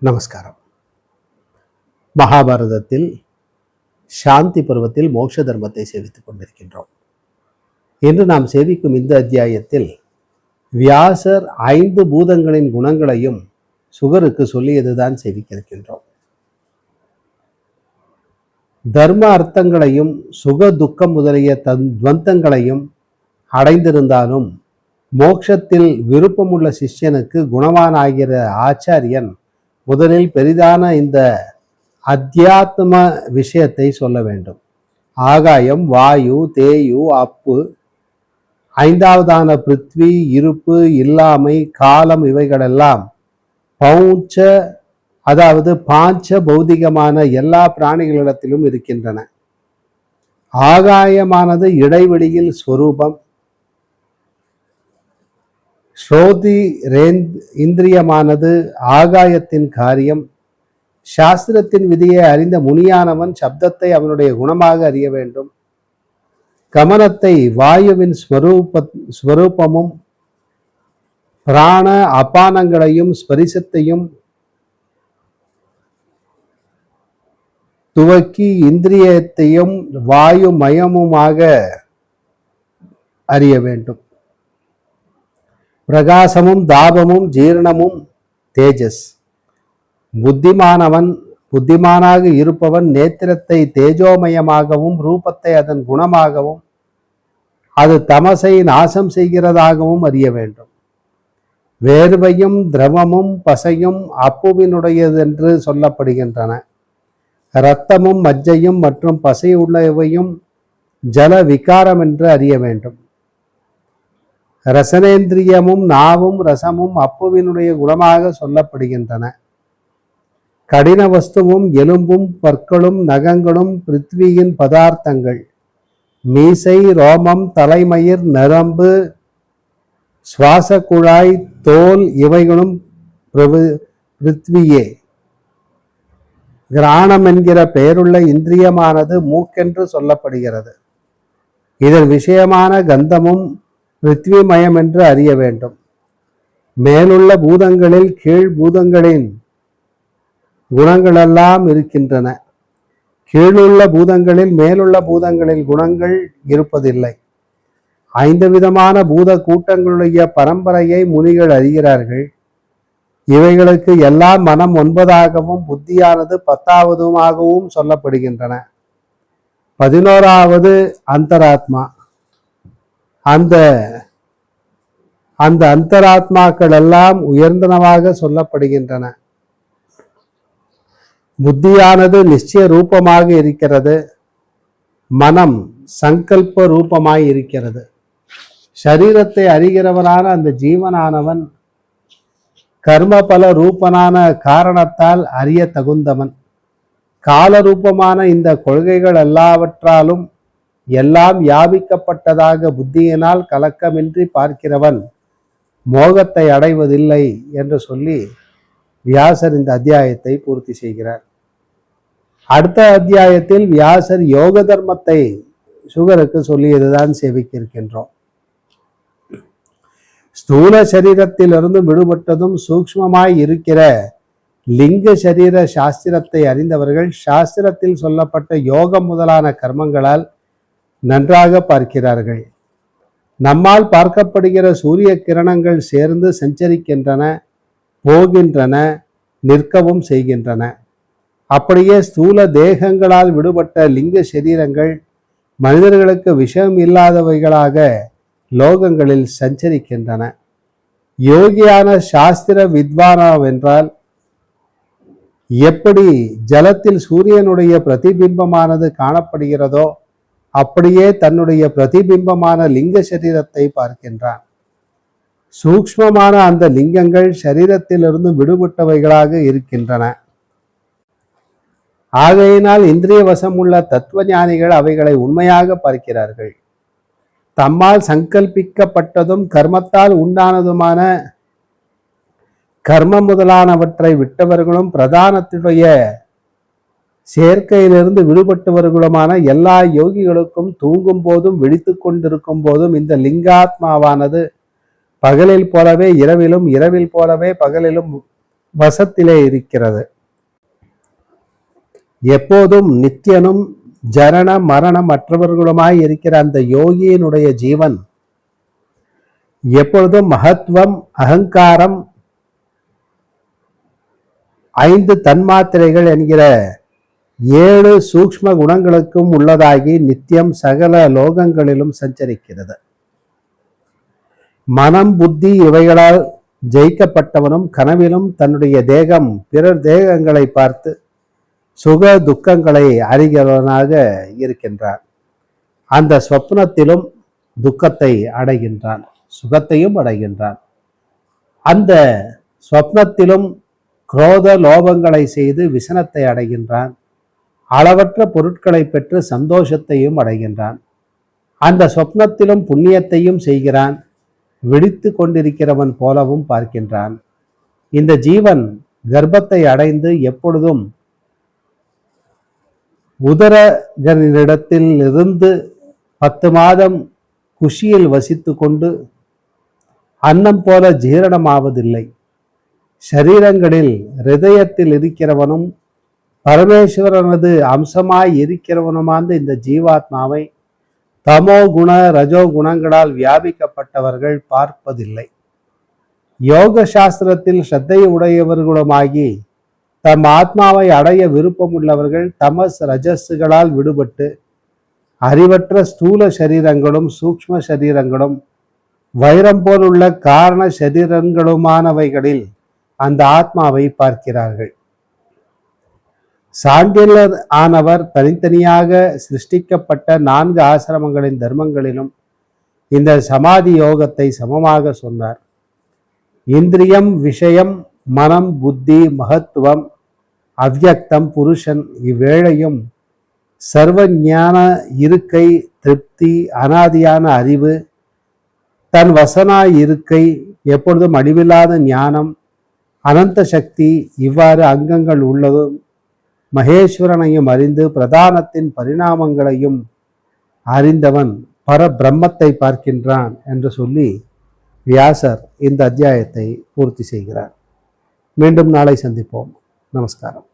நமஸ்காரம். மகாபாரதத்தில் சாந்தி பருவத்தில் மோட்ச தர்மத்தை சேவித்துக் கொண்டிருக்கின்றோம். இன்று நாம் சேவிக்கும் இந்த அத்தியாயத்தில் வியாசர் 5 பூதங்களின் குணங்களையும் சுகருக்கு சொல்லியதுதான் சேவிக்க இருக்கின்றோம். தர்ம அர்த்தங்களையும் சுக துக்கம் முதலிய துவந்தங்களையும் அடைந்திருந்தாலும் மோட்சத்தில் விருப்பமுள்ள சிஷ்யனுக்கு குணவான் ஆகிற ஆச்சாரியன் முதலில் பெரிதான இந்த அத்தியாத்ம விஷயத்தை சொல்ல வேண்டும். ஆகாயம், வாயு, தேயு, அப்பு, 5வதான பிருத்வி, இருப்பு, இல்லாமை, காலம் இவைகளெல்லாம் பௌச்ச அதாவது பாஞ்ச பௌதிகமான எல்லா பிராணிகளிடத்திலும் இருக்கின்றன. ஆகாயமானது இடைவெளியில் ஸ்வரூபம், ஸ்ரோதி இந்திரியமானது ஆகாயத்தின் காரியம். சாஸ்திரத்தின் விதியை அறிந்த முனியானவன் சப்தத்தை அவனுடைய குணமாக அறிய வேண்டும். கமனத்தை வாயுவின் ஸ்வரூபமும் பிராண அபானங்களையும் ஸ்பரிசத்தையும் துவக்கி இந்திரியத்தையும் வாயு மயமுமாக அறிய வேண்டும். பிரகாசமும் தாபமும் ஜீரணமும் தேஜஸ். புத்திமானாக இருப்பவன் நேத்திரத்தை தேஜோமயமாகவும் ரூபத்தை அதன் குணமாகவும் அது தமசை நாசம் செய்கிறதாகவும் அறிய வேண்டும். வேர்வையும் திரவமும் பசையும் அப்புவினுடையதென்று சொல்லப்படுகின்றன. இரத்தமும் மஜ்ஜையும் மற்றும் பசை உள்ளவையும் ஜல விகாரம் என்று அறிய வேண்டும். ரசனேந்திரியமும் நாவும் ரசமும் அப்புவினுடைய குணமாக சொல்லப்படுகின்றன. கடின வஸ்துவும் எலும்பும் பற்களும் நகங்களும் பிருத்வியின் பதார்த்தங்கள். மீசை, ரோமம், தலைமயிர், நரம்பு, சுவாச குழாய், தோல் இவைகளும் பிருத்வியே. கிராணம் என்கிற பெயருள்ள இந்திரியமானது மூக்கென்று சொல்லப்படுகிறது. இதன் விஷயமான கந்தமும் பிருத்விமயம் என்று அறிய வேண்டும். மேலுள்ள பூதங்களில் கீழ் பூதங்களின் குணங்களெல்லாம் இருக்கின்றன. கீழுள்ள பூதங்களில் மேலுள்ள பூதங்களில் குணங்கள் இருப்பதில்லை. 5 விதமான பூத கூட்டங்களுடைய பரம்பரையை முனிகள் அறிகிறார்கள். இவைகளுக்கு எல்லாம் மனம் 9ஆகவும் புத்தியானது 10ஆவதுமாகவும் சொல்லப்படுகின்றன. 11ஆவது அந்தராத்மா. அந்த அந்தராத்மாக்கள் எல்லாம் உயர்ந்தனவாக சொல்லப்படுகின்றன. புத்தியானது நிச்சய ரூபமாக இருக்கிறது. மனம் சங்கல்ப ரூபமாய் இருக்கிறது. சரீரத்தை அறிகிறவனான அந்த ஜீவனானவன் கர்மபல ரூபனான காரணத்தால் அறிய தகுந்தவன். காலரூபமான இந்த கொள்கைகள் எல்லாவற்றாலும் எல்லாம் வியாபிக்கப்பட்டதாக புத்தியினால் கலக்கமின்றி பார்க்கிறவன் மோகத்தை அடைவதில்லை என்று சொல்லி வியாசர் இந்த அத்தியாயத்தை பூர்த்தி செய்கிறார். அடுத்த அத்தியாயத்தில் வியாசர் யோக தர்மத்தை சுகருக்கு சொல்லியதுதான் சேவிக்க இருக்கின்றோம். ஸ்தூல சரீரத்திலிருந்து விடுபட்டதும் சூக்ஷ்மமாய் இருக்கிற லிங்க சரீர சாஸ்திரத்தை அறிந்தவர்கள் சாஸ்திரத்தில் சொல்லப்பட்ட யோகம் முதலான கர்மங்களால் நன்றாக பார்க்கிறார்கள். நம்மால் பார்க்கப்படுகிற சூரிய கிரணங்கள் சேர்ந்து சஞ்சரிக்கின்றன, போகின்றன, நிற்கவும் செய்கின்றன. அப்படியே ஸ்தூல தேகங்களால் விடுபட்ட லிங்க சரீரங்கள் மனிதர்களுக்கு விஷயம் இல்லாதவைகளாக லோகங்களில் சஞ்சரிக்கின்றன. யோகியான சாஸ்திர வித்வானவென்றால் எப்படி ஜலத்தில் சூரியனுடைய பிரதிபிம்பமானது காணப்படுகிறதோ அப்படியே தன்னுடைய பிரதிபிம்பமான லிங்க சரீரத்தை பார்க்கின்றான். சூக்ஷ்மமான அந்த லிங்கங்கள் சரீரத்திலிருந்து விடுபட்டவைகளாக இருக்கின்றன. ஆகையினால் இந்திரிய வசம் உள்ள தத்துவ ஞானிகள் அவைகளை உண்மையாக பார்க்கிறார்கள். தம்மால் சங்கல்பிக்கப்பட்டதும் கர்மத்தால் உண்டானதுமான கர்மம் முதலானவற்றை விட்டவர்களும் பிரதானத்துடைய சேர்க்கையிலிருந்து விடுபட்டவர்களுமான எல்லா யோகிகளுக்கும் தூங்கும் போதும் விழித்து கொண்டிருக்கும் போதும் இந்த லிங்காத்மாவானது பகலில் போலவே இரவிலும், இரவில் போலவே பகலிலும் வசத்திலே இருக்கிறது. எப்போதும் நித்தியனும் ஜரண மரணம் மற்றவர்களுமாய் இருக்கிற அந்த யோகியினுடைய ஜீவன் எப்பொழுதும் மகத்துவம், அகங்காரம், 5 தன்மாத்திரைகள் என்கிற 7 சூக்ஷ்ம குணங்களுக்கும் உள்ளதாகி நித்தியம் சகல லோகங்களிலும் சஞ்சரிக்கிறது. மனம், புத்தி இவைகளால் ஜெயிக்கப்பட்டவனும் கனவிலும் தன்னுடைய தேகம் பிறர் தேகங்களை பார்த்து சுக துக்கங்களை அறிகிறவனாக இருக்கின்றான். அந்த சொப்னத்திலும் துக்கத்தை அடைகின்றான், சுகத்தையும் அடைகின்றான். அந்த சொப்னத்திலும் குரோத லோபங்களை செய்து விசனத்தை அடைகின்றான். அளவற்ற பொருட்களை பெற்று சந்தோஷத்தையும் அடைகின்றான். அந்த சொப்னத்திலும் புண்ணியத்தையும் செய்கிறான். விழித்து கொண்டிருக்கிறவன் போலவும் பார்க்கின்றான். இந்த ஜீவன் கர்ப்பத்தை அடைந்து எப்பொழுதும் உதரகனிடத்தில் இருந்து 10 மாதம் குஷியில் வசித்து கொண்டு அன்னம் போல ஜீரணமாவதில்லை. சரீரங்களில் ஹிருதயத்தில் இருக்கிறவனும் பரமேஸ்வரனது அம்சமாய் இருக்கிறவனுமாந்த இந்த ஜீவாத்மாவை தமோ குண ரஜோ குணங்களால் வியாபிக்கப்பட்டவர்கள் பார்ப்பதில்லை. யோக சாஸ்திரத்தில் ஸ்ரத்தை உடையவர்களுமாகி தம் ஆத்மாவை அடைய விருப்பமுள்ளவர்கள் தமஸ் ரஜஸுகளால் விடுபட்டு அறிவற்ற ஸ்தூல சரீரங்களும் சூக்ஷ்ம சரீரங்களும் வைரம் போலுள்ள காரண சரீரங்களுமானவைகளில் அந்த ஆத்மாவை பார்க்கிறார்கள். சாண்டில்யர் ஆனவர் தனித்தனியாக சிருஷ்டிக்கப்பட்ட 4 ஆசிரமங்களின் தர்மங்களிலும் இந்த சமாதி யோகத்தை சமமாக சொன்னார். இந்திரியம், விஷயம், மனம், புத்தி, மகத்துவம், அவ்யக்தம், புருஷன் இவ்வேழையும் சர்வ ஞான இருக்கை, திருப்தி, அனாதியான அறிவு, தன் வசனாய் இருக்கை, எப்பொழுதும் அழிவில்லாத ஞானம், அனந்த சக்தி, இவ்வாறு அங்கங்கள் உள்ளதும் மகேஸ்வரனையும் அறிந்து பிரதானத்தின் பரிணாமங்களையும் அறிந்தவன் பரபிரம்மத்தை பார்க்கின்றான் என்று சொல்லி வியாசர் இந்த அத்தியாயத்தை பூர்த்தி செய்கிறார். மீண்டும் நாளை சந்திப்போம். நமஸ்காரம்.